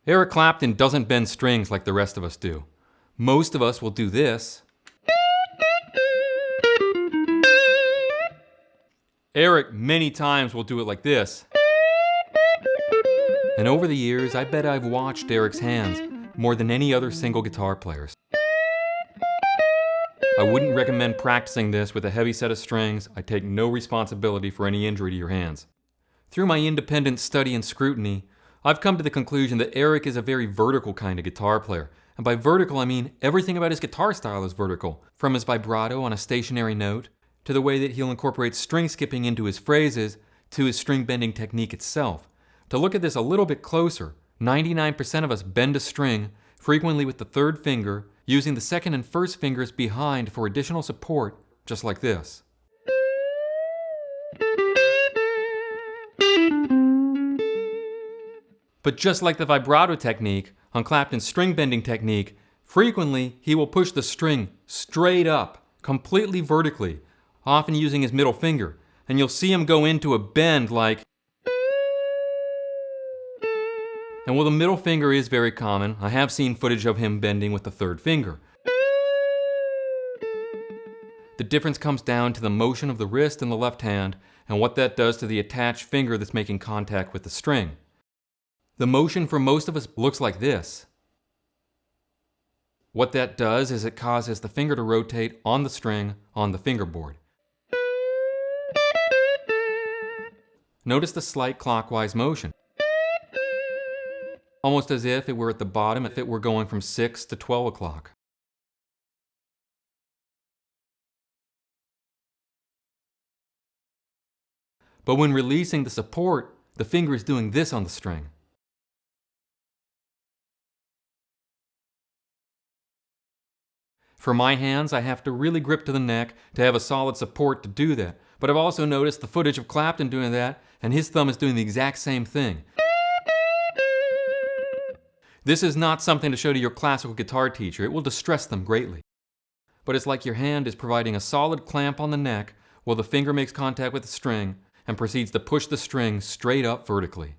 Eric Clapton doesn't bend strings like the rest of us do. Most of us will do this. Eric many times will do it like this. And over the years, I bet I've watched Eric's hands more than any other single guitar player's. I wouldn't recommend practicing this with a heavy set of strings. I take no responsibility for any injury to your hands. Through my independent study and scrutiny, I've come to the conclusion that Eric is a very vertical kind of guitar player. And by vertical, I mean everything about his guitar style is vertical, from his vibrato on a stationary note, to the way that he'll incorporate string skipping into his phrases, to his string bending technique itself. To look at this a little bit closer, 99% of us bend a string, frequently with the third finger, using the second and first fingers behind for additional support, just like this. But just like the vibrato technique, on Clapton's string bending technique, frequently he will push the string straight up, completely vertically, often using his middle finger, and you'll see him go into a bend like... And while the middle finger is very common, I have seen footage of him bending with the third finger. The difference comes down to the motion of the wrist in the left hand and what that does to the attached finger that's making contact with the string. The motion for most of us looks like this. What that does is it causes the finger to rotate on the string on the fingerboard. Notice the slight clockwise motion. Almost as if it were at the bottom, if it were going from 6 to 12 o'clock. But when releasing the support, the finger is doing this on the string. For my hands, I have to really grip to the neck to have a solid support to do that. But I've also noticed the footage of Clapton doing that, and his thumb is doing the exact same thing. This is not something to show to your classical guitar teacher. It will distress them greatly. But it's like your hand is providing a solid clamp on the neck while the finger makes contact with the string and proceeds to push the string straight up vertically.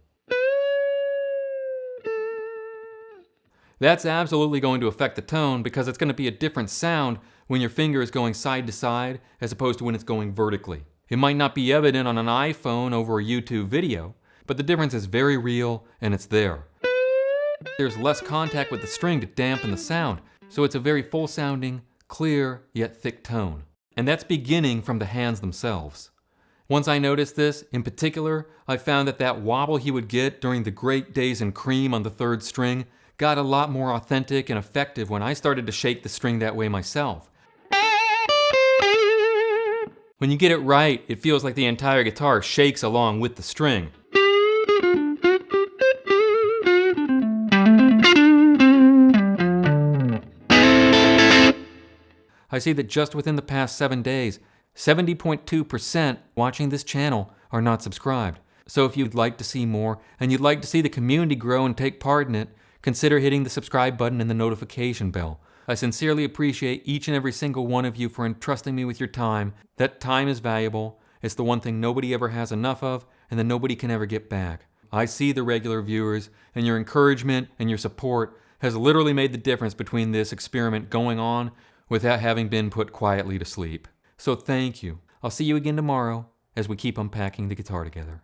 That's absolutely going to affect the tone because it's going to be a different sound when your finger is going side to side as opposed to when it's going vertically. It might not be evident on an iPhone over a YouTube video, but the difference is very real and it's there. There's less contact with the string to dampen the sound, so it's a very full-sounding, clear, yet thick tone. And that's beginning from the hands themselves. Once I noticed this, in particular, I found that wobble he would get during the great days in cream on the third string got a lot more authentic and effective when I started to shake the string that way myself. When you get it right, it feels like the entire guitar shakes along with the string. I see that just within the past 7 days, 70.2% watching this channel are not subscribed. So if you'd like to see more, and you'd like to see the community grow and take part in it, consider hitting the subscribe button and the notification bell. I sincerely appreciate each and every single one of you for entrusting me with your time. That time is valuable. It's the one thing nobody ever has enough of, and that nobody can ever get back. I see the regular viewers, and your encouragement and your support has literally made the difference between this experiment going on without having been put quietly to sleep. So thank you. I'll see you again tomorrow as we keep unpacking the guitar together.